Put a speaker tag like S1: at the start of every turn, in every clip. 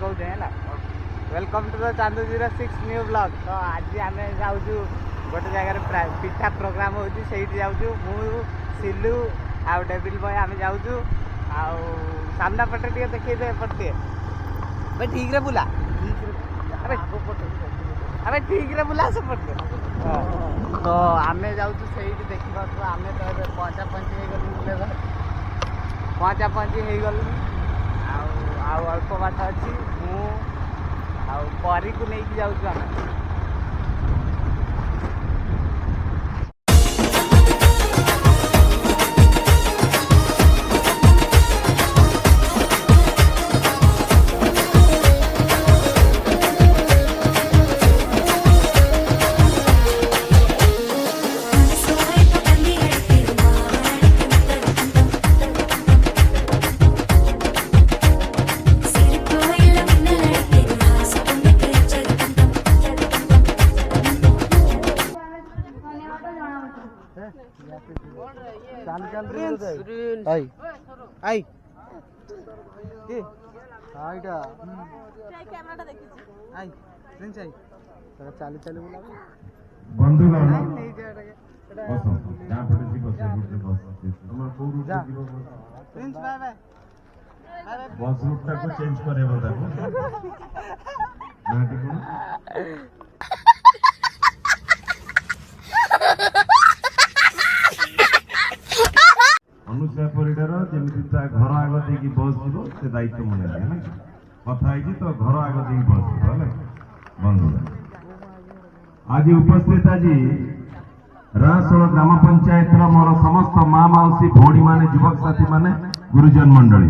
S1: कहते हैं welcome to the Chandu 06 new blog. तो आज आम जाऊँ गोटे जगह पिठा प्रोग्राम होती जाऊँ मु सिलू आउ डेविल बॉय आम जाऊँ सामना पटे टे देखते पड़ते भाई ठीक रे बुला अरे ठीक रे बुला से पड़ते तो आम जाऊँ देखा आम तो पहुँचा पहुँची गलु आउ अल्प बाट अच्छी परी को लेकिन जाऊँ आम
S2: बस रूट को चेंज करे अनुसार परिडार जमी घर आग दे बस जीव से दायित्व मन कथा तो घर आग दे बस जीव बंधु आज उपस्थित आज रासोल ग्राम पंचायत मोर समस्त माँ मौसी भौणी माने युवक साथी माने गुरुजन मंडली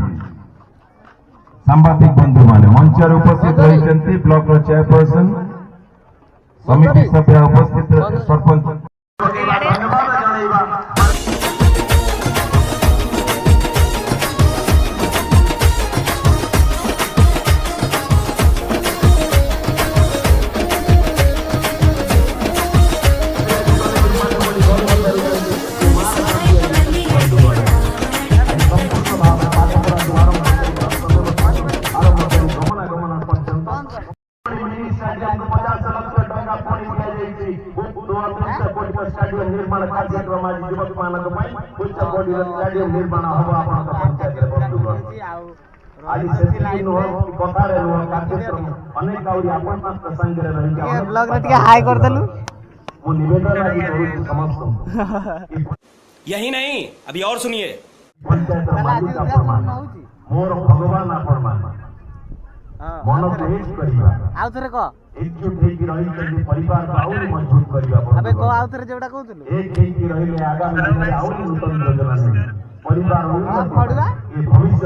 S2: सांबादिक बंधु माने मंच उपस्थित रही ब्लॉक चेयरपर्सन समिति सभ्य उपस्थित सरपंच निर्माण कार्यक्रम युवक निर्माण हम आज कार्यक्रम अनेक
S1: हाई कर देलु
S2: निवेदन समस्त
S3: यही नहीं अभी और सुनिए
S2: मोर भगवान आपण मन भेज करिबा
S1: आउ थरे को
S2: एकजुट हेकि रही परिवार को आउर मजबूत करिबा
S1: अबे को आउ थरे जेवडा कहतलु
S2: एक हेकि रहिले आगामी दिन में आउर नूतन योजना नहीं परिवार
S1: और पड़वा
S2: ये भविष्य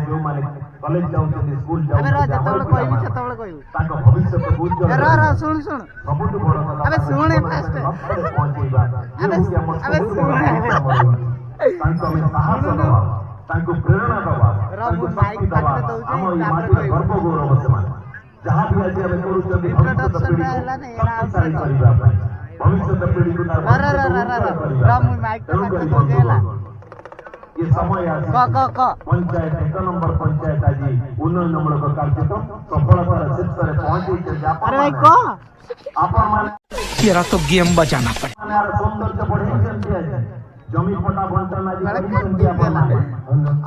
S2: जो माने कॉलेज जाउछन स्कूल जाउछन
S1: अबे रा जतबळे कहबी सेतबळे कहबू
S2: ताको भविष्य को उज्जवल
S1: रा सुन
S2: सबुठ बड़
S1: अबे सुन फास्ट
S2: पहुंचेबा
S1: अबे सुन
S2: तांको में साहस दबा तांको प्रेरणा दबा तांको शक्ति दबा हम ई माटी गर्व गौरव समान जहां भी आज हम करू छथि भविष्य पीढ़ी शक्तिशाली करिबा भविष्य पीढ़ी को
S1: राम माइक तो काट देला
S2: ये समय आज पंचायत 1 नंबर पंचायत आज उन्नयन मूलक कार्यक्रम सफलतार शीर्ष रे पहुंची
S1: अरे भाई को
S2: आपन मान
S3: तेरा तो गेम बजाना पड़े
S2: यार सौंदर्य बढ़े जमी पट्टा बंटन आज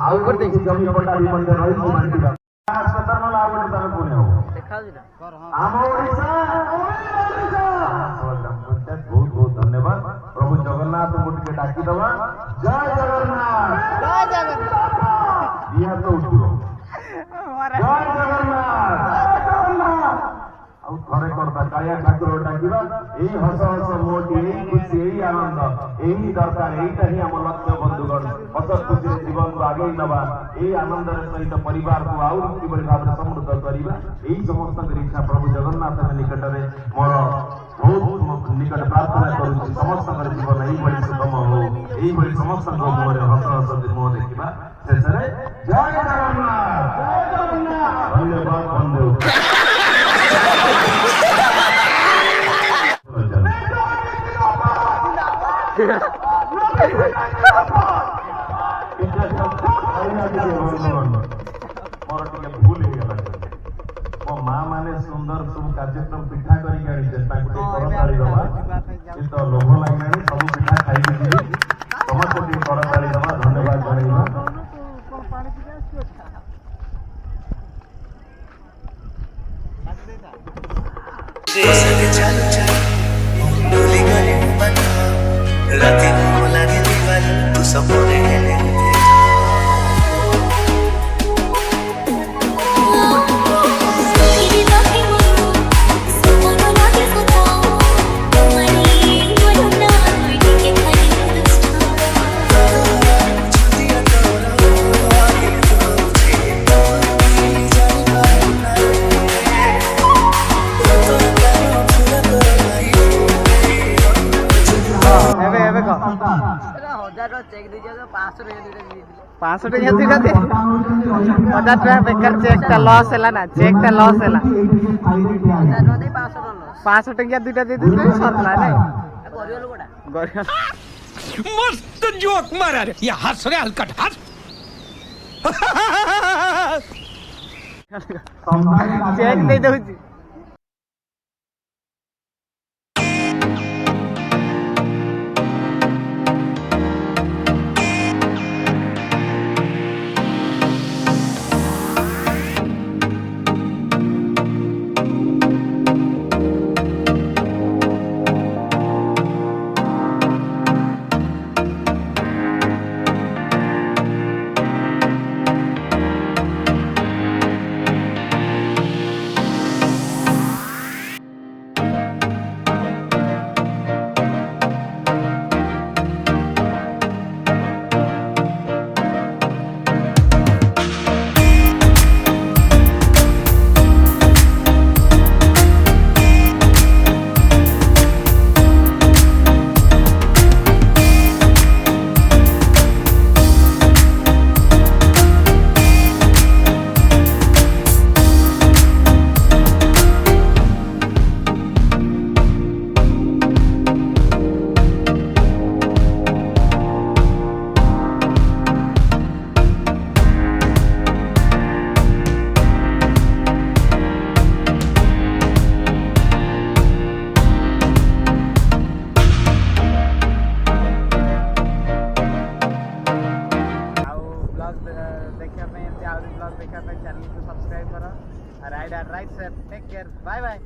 S2: आउ देखि जमी पट्टा भी बंटन रही मानती अस्पताल में लागो तने पुणे हो
S1: देखाउ दिना
S2: आम ओडिसा बहुत बहुत धन्यवाद प्रभु जगन्नाथ मुट के डाकी दवा जय जगन्नाथ दिया तो उठो जय जगन्नाथ आउ थरे करता काया ठाकुर डाकिबा एई हस हस मोटी एई खुशी एई आनंद एई दरकार एईटा ही हम लक्ष्य बंधुगण हस खुशी रे जीवन को आगे नबा एई आनंद रे सहित परिवार को आउ किबरि भाव रे समृद्ध करिबा एई समस्त इच्छा प्रभु जगन्नाथ के निकट रे मोर बहुत निकट प्रार्थना करू समस्त जीवन एई बड़ी सुगम हो एई बड़ी समस्त को मोर हस हस दिन देखिबा शेषरे जय जगन्नाथ धन्यवाद बंधु मोर टिके भूल हे गेला मो मां माने सुंदर सब कार्यक्रम पिठा करी गाड़ी से ताकू टे करताली दबा इ तो लोभ लागलानी सब पिठा खाई दिली समस्त टी करताली दबा धन्यवाद जणाइबा
S4: डोली गली बना राती को लगे दीवार तू सपोरे हेले
S1: चेक दीजिए तो 500 टका दिला 50 टका बेकार चेक ता लॉस हैला ना चेक ता लॉस हैला 500 टका दुटा दे दिले सरला नै गरियो
S3: मस्त जोक मारा रे ये हंस रे हलकट हंस
S1: चेक दे दउची देखा चैनल को सब्सक्राइब करो right right sir take care bye bye.